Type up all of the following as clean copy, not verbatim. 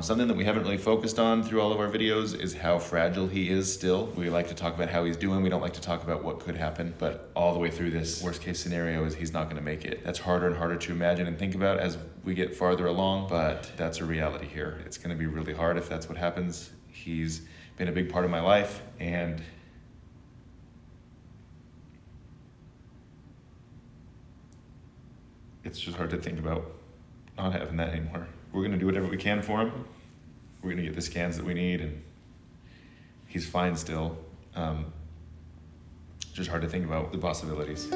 Something that we haven't really focused on through all of our videos is how fragile he is still. We like to talk about how he's doing. We don't like to talk about what could happen, but all the way through this worst case scenario is he's not gonna make it. That's harder and harder to imagine and think about as we get farther along, but that's a reality here. It's gonna be really hard if that's what happens. He's been a big part of my life, and it's just hard to think about not having that anymore. We're gonna do whatever we can for him. We're gonna get the scans that we need, and he's fine still. Just hard to think about the possibilities.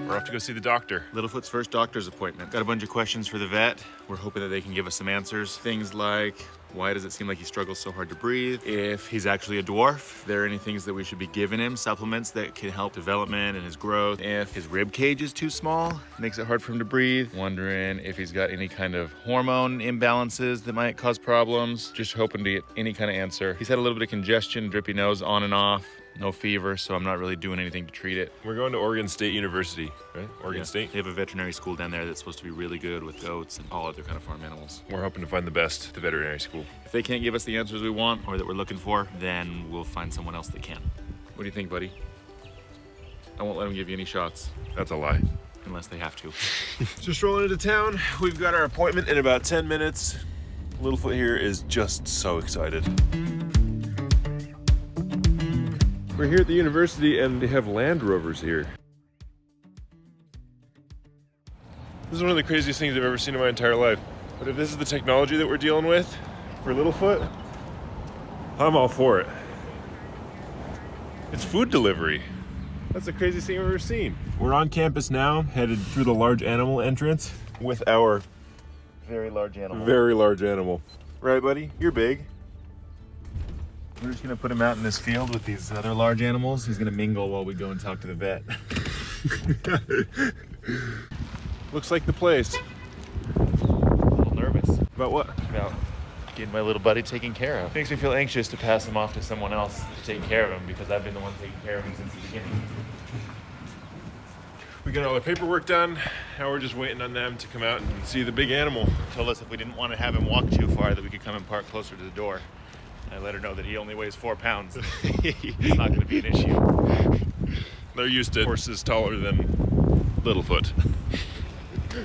We're off to go see the doctor. Littlefoot's first doctor's appointment. Got a bunch of questions for the vet. We're hoping that they can give us some answers. Things like, why does it seem like he struggles so hard to breathe? If he's actually a dwarf, if there are any things that we should be giving him, supplements that can help development and his growth. If his rib cage is too small, makes it hard for him to breathe. Wondering if he's got any kind of hormone imbalances that might cause problems. Just hoping to get any kind of answer. He's had a little bit of congestion, drippy nose on and off. No fever, so I'm not really doing anything to treat it. We're going to Oregon State University, right? Oregon State? They have a veterinary school down there that's supposed to be really good with goats and all other kind of farm animals. We're hoping to find the best at the veterinary school. If they can't give us the answers we want or that we're looking for, then we'll find someone else that can. What do you think, buddy? I won't let them give you any shots. That's a lie. Unless they have to. Just rolling into town. We've got our appointment in about 10 minutes. Littlefoot here is just so excited. We're here at the university and they have Land Rovers here. This is one of the craziest things I've ever seen in my entire life. But if this is the technology that we're dealing with for Littlefoot, I'm all for it. It's food delivery. That's the craziest thing I've ever seen. We're on campus now, headed through the large animal entrance with our Very large animal. very large animal. Right, buddy? You're big. We're just gonna put him out in this field with these other large animals. He's gonna mingle while we go and talk to the vet. Looks like the place. A little nervous About what? about getting my little buddy taken care of. Makes me feel anxious to pass him off to someone else to take care of him because I've been the one taking care of him since the beginning. We got all the paperwork done. Now we're just waiting on them to come out and see the big animal. Told us if we didn't want to have him walk too far that we could come and park closer to the door. I let her know that he only weighs 4 pounds. It's not going to be an issue. They're used to horses taller than Littlefoot.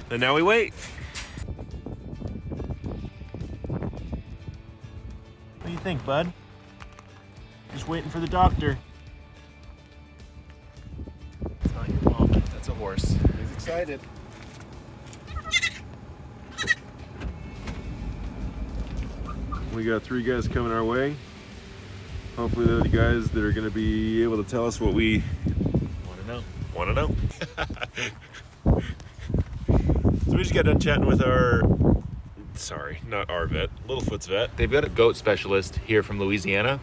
And now we wait. What do you think, bud? Just waiting for the doctor. It's not your mom. That's a horse. He's excited. We got 3 guys coming our way. Hopefully they're the guys that are gonna be able to tell us what we Want to know? So we just got done chatting with our, sorry, not our vet, Littlefoot's vet. They've got a goat specialist here from Louisiana.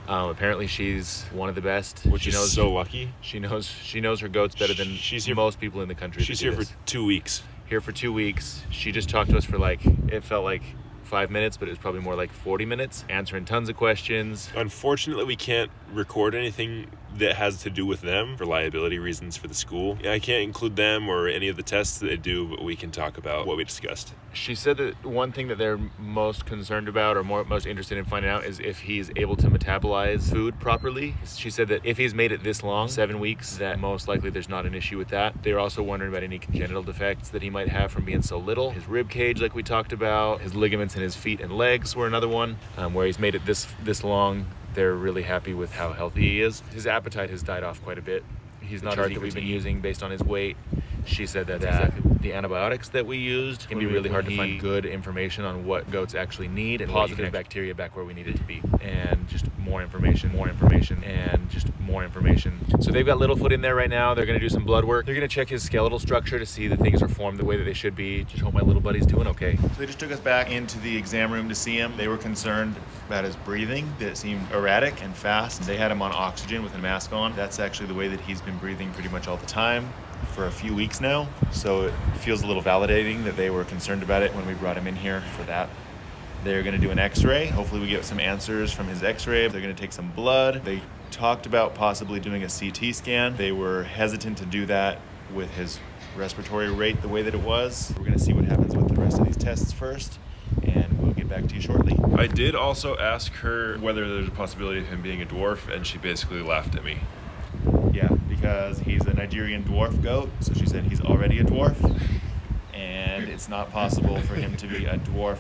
Apparently she's one of the best. Which is so lucky. She knows her goats better than most people in the country. She's here for 2 weeks. Here for 2 weeks. She just talked to us for it felt like 5 minutes, but it was probably more like 40 minutes, answering tons of questions. Unfortunately, we can't record anything that has to do with them for liability reasons for the school. I can't include them or any of the tests that they do, but we can talk about what we discussed. She said that one thing that they're most concerned about or most interested in finding out is if he's able to metabolize food properly. She said that if he's made it this long, 7 weeks, that most likely there's not an issue with that. They're also wondering about any congenital defects that he might have from being so little. His rib cage, like we talked about, his ligaments in his feet and legs were another one, where he's made it this long. They're really happy with how healthy he is. His appetite has died off quite a bit. He's not as eager that we've been using based on his weight. She said that the antibiotics that we used can be really hard to find good information on what goats actually need and positive bacteria back where we need it to be. And just more information, and just more information. So they've got Littlefoot in there right now. They're gonna do some blood work. They're gonna check his skeletal structure to see that things are formed the way that they should be. Just hope my little buddy's doing okay. So they just took us back into the exam room to see him. They were concerned about his breathing, that it seemed erratic and fast. They had him on oxygen with a mask on. That's actually the way that he's been breathing pretty much all the time for a few weeks now. So it feels a little validating that they were concerned about it when we brought him in here for that. They're gonna do an x-ray. Hopefully we get some answers from his x-ray. They're gonna take some blood. They talked about possibly doing a CT scan. They were hesitant to do that with his respiratory rate the way that it was. We're gonna see what happens with the rest of these tests first, and we'll get back to you shortly. I did also ask her whether there's a possibility of him being a dwarf, and she basically laughed at me. Yeah, because he's a Nigerian dwarf goat, so she said he's already a dwarf, and it's not possible for him to be a dwarf.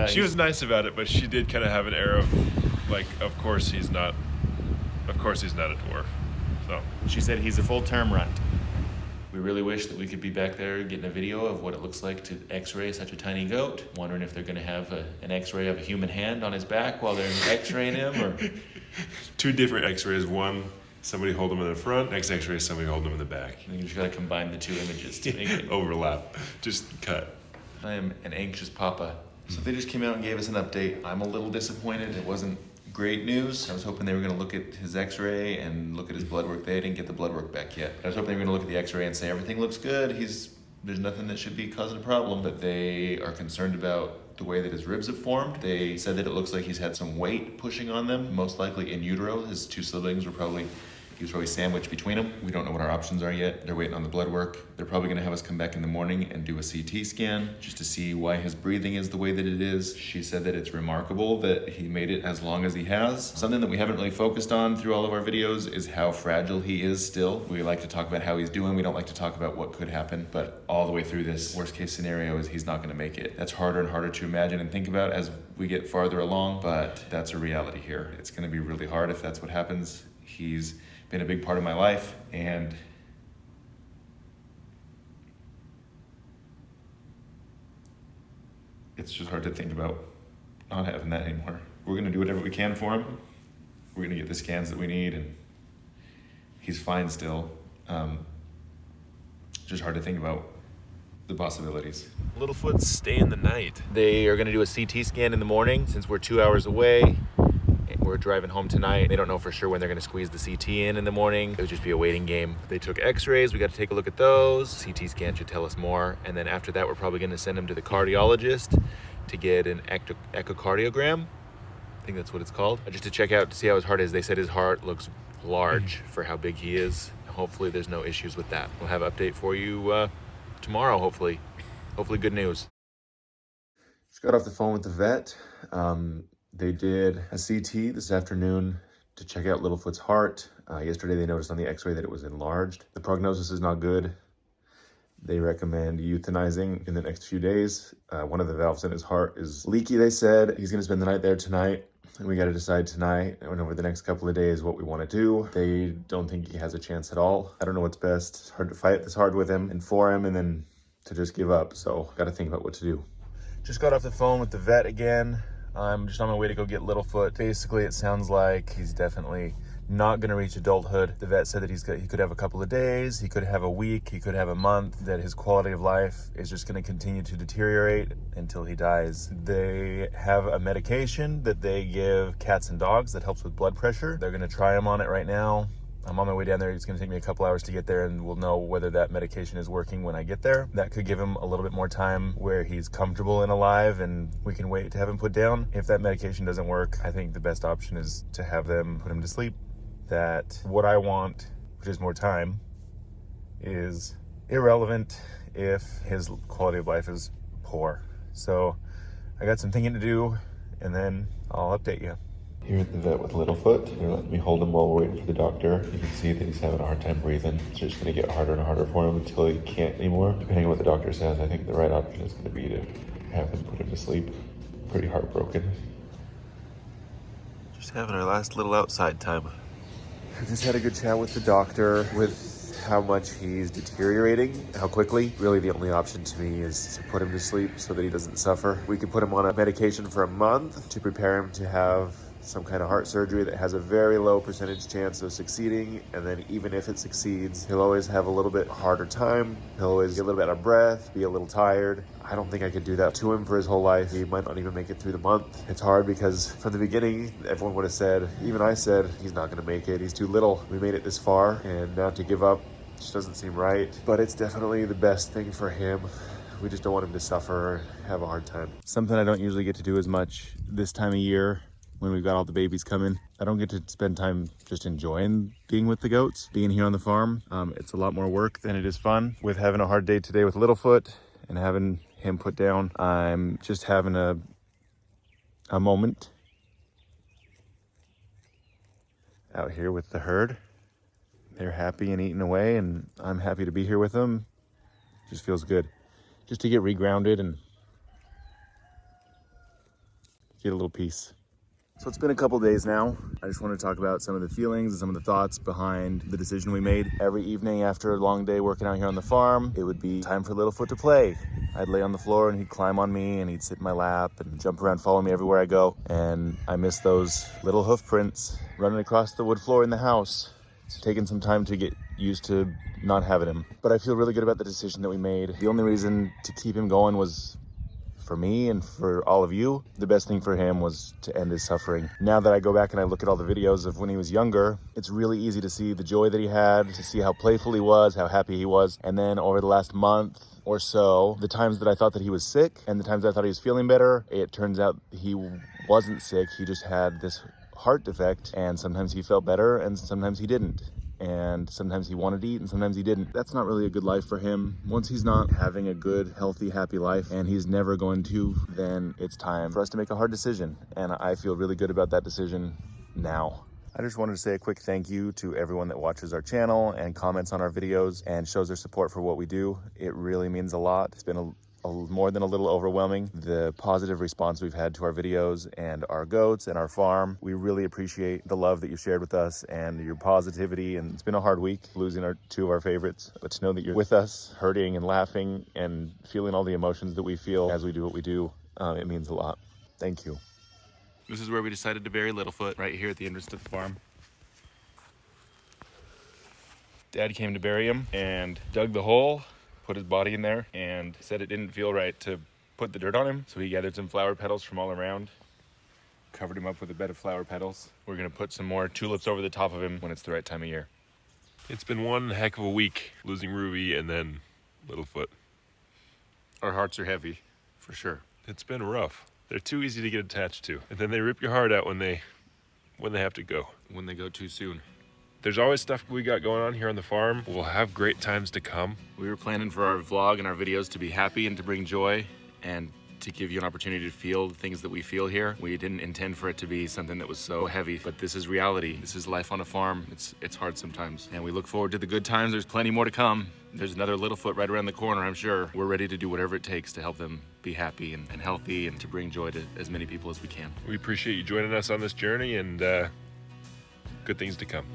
She was nice about it, but she did kind of have an air of, like, of course he's not a dwarf. So she said he's a full-term runt. We really wish that we could be back there getting a video of what it looks like to x-ray such a tiny goat. Wondering if they're going to have an x-ray of a human hand on his back while they're x-raying him, or... Two different x-rays. One, somebody hold him in the front. Next x-ray, somebody hold him in the back. You just got to combine the two images to make it... Overlap. Just cut. I am an anxious papa. So they just came out and gave us an update. I'm a little disappointed. It wasn't great news. I was hoping they were going to look at his x-ray and look at his blood work. They didn't get the blood work back yet. I was hoping they were going to look at the x-ray and say everything looks good. There's nothing that should be causing a problem, but they are concerned about the way that his ribs have formed. They said that it looks like he's had some weight pushing on them, most likely in utero. His two siblings he was probably sandwiched between them. We don't know what our options are yet. They're waiting on the blood work. They're probably gonna have us come back in the morning and do a CT scan just to see why his breathing is the way that it is. She said that it's remarkable that he made it as long as he has. Something that we haven't really focused on through all of our videos is how fragile he is still. We like to talk about how he's doing. We don't like to talk about what could happen, but all the way through this, worst case scenario is he's not gonna make it. That's harder and harder to imagine and think about as we get farther along, but that's a reality here. It's gonna be really hard if that's what happens. He's been a big part of my life, and it's just hard to think about not having that anymore. We're gonna do whatever we can for him. We're gonna get the scans that we need, and he's fine still. Just hard to think about the possibilities. Littlefoot's staying the night. They are gonna do a CT scan in the morning since we're 2 hours away. We're driving home tonight. They don't know for sure when they're going to squeeze the CT in the morning. It would just be a waiting game. They took x-rays. We got to take a look at those. CT scan should tell us more. And then after that, we're probably going to send him to the cardiologist to get an echocardiogram. I think that's what it's called. Just to check out, to see how his heart is. They said his heart looks large for how big he is. Hopefully there's no issues with that. We'll have an update for you tomorrow, hopefully. Hopefully good news. Just got off the phone with the vet. They did a CT this afternoon to check out Littlefoot's heart. Yesterday they noticed on the x-ray that it was enlarged. The prognosis is not good. They recommend euthanizing in the next few days. One of the valves in his heart is leaky, they said. He's gonna spend the night there tonight. And we gotta decide tonight and over the next couple of days what we wanna do. They don't think he has a chance at all. I don't know what's best. It's hard to fight this hard with him and for him and then to just give up. So gotta think about what to do. Just got off the phone with the vet again. I'm just on my way to go get Littlefoot. Basically, it sounds like he's definitely not going to reach adulthood. The vet said that he could have a couple of days, he could have a week, he could have a month, that his quality of life is just going to continue to deteriorate until he dies. They have a medication that they give cats and dogs that helps with blood pressure. They're going to try him on it right now. I'm on my way down there. It's going to take me a couple hours to get there, and we'll know whether that medication is working when I get there. That could give him a little bit more time where he's comfortable and alive, and we can wait to have him put down. If that medication doesn't work, I think the best option is to have them put him to sleep. That what I want, which is more time, is irrelevant if his quality of life is poor. So I got some thinking to do, and then I'll update you. Here at the vet with Littlefoot, they're letting me hold him while we're waiting for the doctor. You can see that he's having a hard time breathing. It's just going to get harder and harder for him until he can't anymore. Depending on what the doctor says, I think the right option is going to be to have them put him to sleep. Pretty heartbroken. Just having our last little outside time. I just had a good chat with the doctor with how much he's deteriorating, how quickly. Really the only option to me is to put him to sleep so that he doesn't suffer. We can put him on a medication for a month to prepare him to have some kind of heart surgery that has a very low percentage chance of succeeding, and then even if it succeeds, he'll always have a little bit harder time. He'll always get a little bit out of breath, be a little tired. I don't think I could do that to him for his whole life. He might not even make it through the month. It's hard because from the beginning, everyone would have said, even I said, he's not gonna make it, he's too little. We made it this far, and now to give up just doesn't seem right. But it's definitely the best thing for him. We just don't want him to suffer or have a hard time. Something I don't usually get to do as much this time of year when we've got all the babies coming. I don't get to spend time just enjoying being with the goats, being here on the farm. It's a lot more work than it is fun. With having a hard day today with Littlefoot and having him put down. I'm just having a moment out here with the herd. They're happy and eating away, and I'm happy to be here with them. Just feels good. Just to get regrounded and get a little peace. So it's been a couple days now. I just want to talk about some of the feelings and some of the thoughts behind the decision we made. Every evening after a long day working out here on the farm, it would be time for Littlefoot to play. I'd lay on the floor and he'd climb on me and he'd sit in my lap and jump around, follow me everywhere I go. And I miss those little hoof prints running across the wood floor in the house. It's taken some time to get used to not having him. But I feel really good about the decision that we made. The only reason to keep him going was for me and for all of you. The best thing for him was to end his suffering. Now that I go back and I look at all the videos of when he was younger, it's really easy to see the joy that he had, to see how playful he was, how happy he was. And then over the last month or so, the times that I thought that he was sick and the times I thought he was feeling better, it turns out he wasn't sick. He just had this heart defect, and sometimes he felt better and sometimes he didn't. And sometimes he wanted to eat and sometimes he didn't. That's not really a good life for him. Once he's not having a good, healthy, happy life, and he's never going to, then it's time for us to make a hard decision. And I feel really good about that decision now. I just wanted to say a quick thank you to everyone that watches our channel and comments on our videos and shows their support for what we do. It really means a lot. It's been more than a little overwhelming, the positive response we've had to our videos and our goats and our farm. We really appreciate the love that you shared with us and your positivity. And it's been a hard week losing two of our favorites, but to know that you're with us, hurting and laughing and feeling all the emotions that we feel as we do what we do, it means a lot. Thank you. This is where we decided to bury Littlefoot, right here at the entrance to the farm. Dad came to bury him and dug the hole, put his body in there, and said it didn't feel right to put the dirt on him. So he gathered some flower petals from all around, covered him up with a bed of flower petals. We're gonna put some more tulips over the top of him when it's the right time of year. It's been one heck of a week, losing Ruby and then Littlefoot. Our hearts are heavy, for sure. It's been rough. They're too easy to get attached to, and then they rip your heart out when they have to go. When they go too soon. There's always stuff we got going on here on the farm. We'll have great times to come. We were planning for our vlog and our videos to be happy and to bring joy and to give you an opportunity to feel the things that we feel here. We didn't intend for it to be something that was so heavy, but this is reality. This is life on a farm. It's hard sometimes. And we look forward to the good times. There's plenty more to come. There's another Littlefoot right around the corner, I'm sure. We're ready to do whatever it takes to help them be happy and healthy and to bring joy to as many people as we can. We appreciate you joining us on this journey, and good things to come.